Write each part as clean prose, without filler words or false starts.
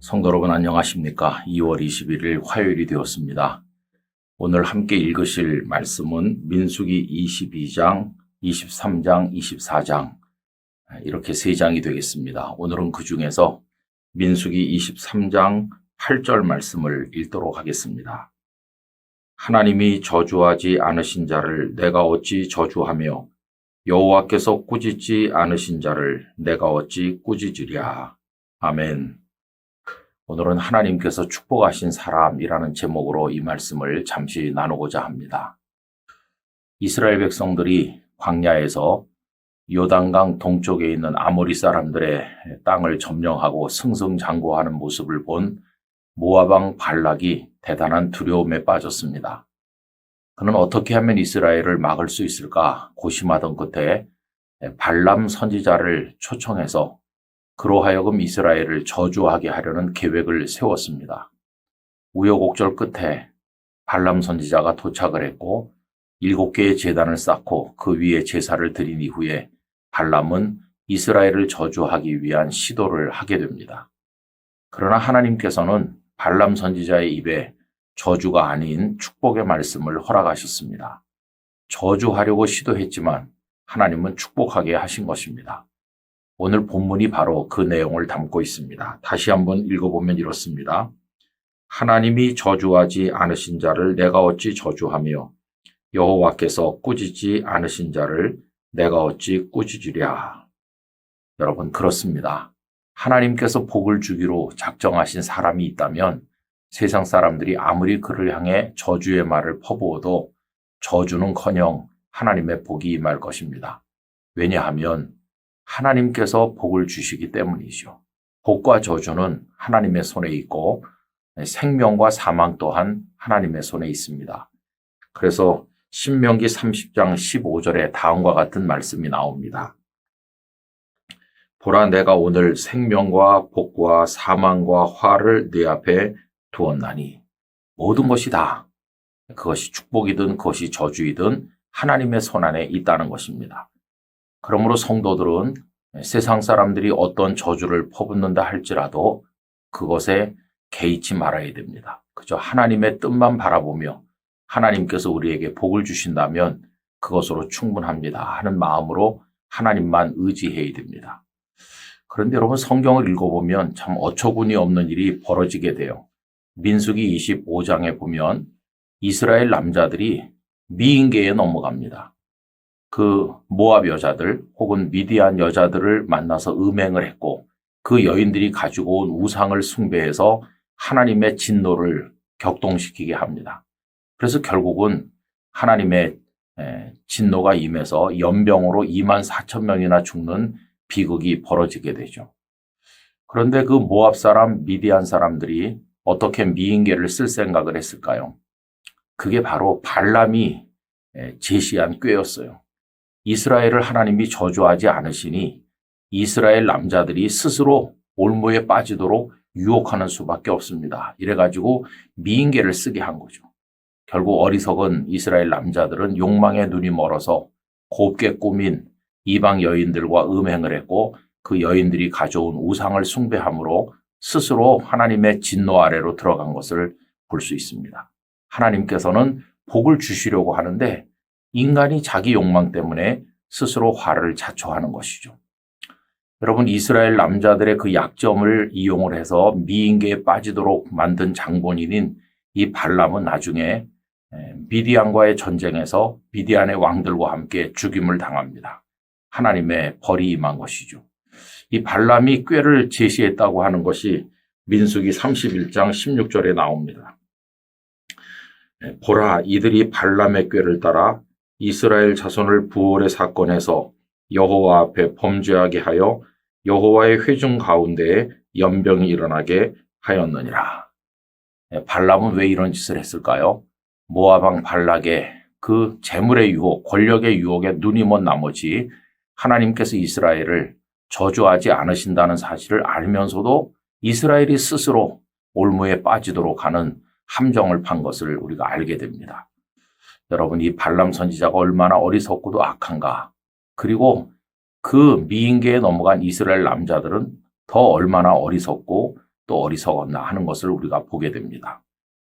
성도 여러분 안녕하십니까? 2월 21일 화요일이 되었습니다. 오늘 함께 읽으실 말씀은 민수기 22장, 23장, 24장 이렇게 세 장이 되겠습니다. 오늘은 그 중에서 민수기 23장 8절 말씀을 읽도록 하겠습니다. 하나님이 저주하지 않으신 자를 내가 어찌 저주하며 여호와께서 꾸짖지 않으신 자를 내가 어찌 꾸짖으랴. 아멘. 오늘은 하나님께서 축복하신 사람이라는 제목으로 이 말씀을 잠시 나누고자 합니다. 이스라엘 백성들이 광야에서 요단강 동쪽에 있는 아모리 사람들의 땅을 점령하고 승승장구하는 모습을 본 모압 왕 발락이 대단한 두려움에 빠졌습니다. 그는 어떻게 하면 이스라엘을 막을 수 있을까 고심하던 끝에 발람 선지자를 초청해서 그로 하여금 이스라엘을 저주하게 하려는 계획을 세웠습니다. 우여곡절 끝에 발람 선지자가 도착을 했고 7개의 제단을 쌓고 그 위에 제사를 드린 이후에 발람은 이스라엘을 저주하기 위한 시도를 하게 됩니다. 그러나 하나님께서는 발람 선지자의 입에 저주가 아닌 축복의 말씀을 허락하셨습니다. 저주하려고 시도했지만 하나님은 축복하게 하신 것입니다. 오늘 본문이 바로 그 내용을 담고 있습니다. 다시 한번 읽어보면 이렇습니다. 하나님이 저주하지 않으신 자를 내가 어찌 저주하며 여호와께서 꾸짖지 않으신 자를 내가 어찌 꾸짖으랴. 여러분 그렇습니다. 하나님께서 복을 주기로 작정하신 사람이 있다면 세상 사람들이 아무리 그를 향해 저주의 말을 퍼부어도 저주는커녕 하나님의 복이 임할 것입니다. 왜냐하면 하나님께서 복을 주시기 때문이죠. 복과 저주는 하나님의 손에 있고 생명과 사망 또한 하나님의 손에 있습니다. 그래서 신명기 30장 15절에 다음과 같은 말씀이 나옵니다. 보라 내가 오늘 생명과 복과 사망과 화를 네 앞에 두었나니 모든 것이 다 그것이 축복이든 그것이 저주이든 하나님의 손 안에 있다는 것입니다. 그러므로 성도들은 세상 사람들이 어떤 저주를 퍼붓는다 할지라도 그것에 개의치 말아야 됩니다. 그저 하나님의 뜻만 바라보며 하나님께서 우리에게 복을 주신다면 그것으로 충분합니다 하는 마음으로 하나님만 의지해야 됩니다. 그런데 여러분 성경을 읽어보면 참 어처구니 없는 일이 벌어지게 돼요. 민수기 25장에 보면 이스라엘 남자들이 미인계에 넘어갑니다. 그 모압 여자들 혹은 미디안 여자들을 만나서 음행을 했고 그 여인들이 가지고 온 우상을 숭배해서 하나님의 진노를 격동시키게 합니다. 그래서 결국은 하나님의 진노가 임해서 연병으로 24,000명이나 죽는 비극이 벌어지게 되죠. 그런데 그 모압 사람, 미디안 사람들이 어떻게 미인계를 쓸 생각을 했을까요? 그게 바로 발람이 제시한 꾀였어요. 이스라엘을 하나님이 저주하지 않으시니 이스라엘 남자들이 스스로 올무에 빠지도록 유혹하는 수밖에 없습니다. 이래가지고 미인계를 쓰게 한 거죠. 결국 어리석은 이스라엘 남자들은 욕망의 눈이 멀어서 곱게 꾸민 이방 여인들과 음행을 했고 그 여인들이 가져온 우상을 숭배함으로 스스로 하나님의 진노 아래로 들어간 것을 볼 수 있습니다. 하나님께서는 복을 주시려고 하는데 인간이 자기 욕망 때문에 스스로 화를 자초하는 것이죠. 여러분 이스라엘 남자들의 그 약점을 이용을 해서 미인계에 빠지도록 만든 장본인인 이 발람은 나중에 미디안과의 전쟁에서 미디안의 왕들과 함께 죽임을 당합니다. 하나님의 벌이 임한 것이죠. 이 발람이 꾀를 제시했다고 하는 것이 민수기 31장 16절에 나옵니다. 보라 이들이 발람의 꾀를 따라 이스라엘 자손을 부올의 사건에서 여호와 앞에 범죄하게 하여 여호와의 회중 가운데에 연병이 일어나게 하였느니라. 발람은 왜 이런 짓을 했을까요? 모압 왕 발락의 그 재물의 유혹, 권력의 유혹에 눈이 먼 나머지 하나님께서 이스라엘을 저주하지 않으신다는 사실을 알면서도 이스라엘이 스스로 올무에 빠지도록 하는 함정을 판 것을 우리가 알게 됩니다. 여러분 이 발람 선지자가 얼마나 어리석고도 악한가. 그리고 그 미인계에 넘어간 이스라엘 남자들은 더 얼마나 어리석고 또 어리석었나 하는 것을 우리가 보게 됩니다.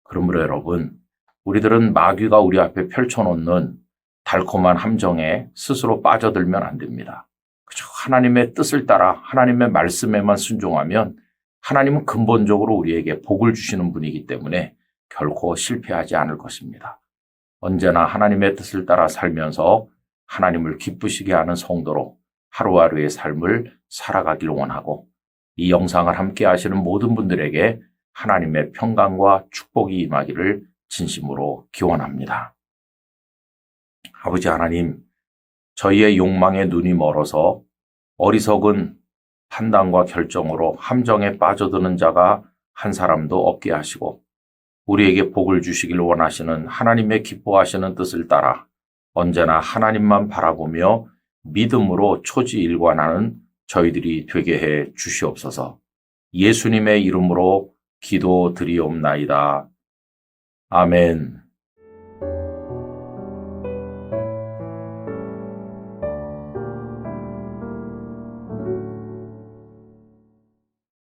그러므로 여러분, 우리들은 마귀가 우리 앞에 펼쳐놓는 달콤한 함정에 스스로 빠져들면 안 됩니다. 그저 하나님의 뜻을 따라 하나님의 말씀에만 순종하면 하나님은 근본적으로 우리에게 복을 주시는 분이기 때문에 결코 실패하지 않을 것입니다. 언제나 하나님의 뜻을 따라 살면서 하나님을 기쁘시게 하는 성도로 하루하루의 삶을 살아가길 원하고, 이 영상을 함께 하시는 모든 분들에게 하나님의 평강과 축복이 임하기를 진심으로 기원합니다. 아버지 하나님, 저희의 욕망에 눈이 멀어서 어리석은 판단과 결정으로 함정에 빠져드는 자가 한 사람도 없게 하시고, 우리에게 복을 주시길 원하시는 하나님의 기뻐하시는 뜻을 따라 언제나 하나님만 바라보며 믿음으로 초지일관하는 저희들이 되게 해 주시옵소서. 예수님의 이름으로 기도드리옵나이다. 아멘.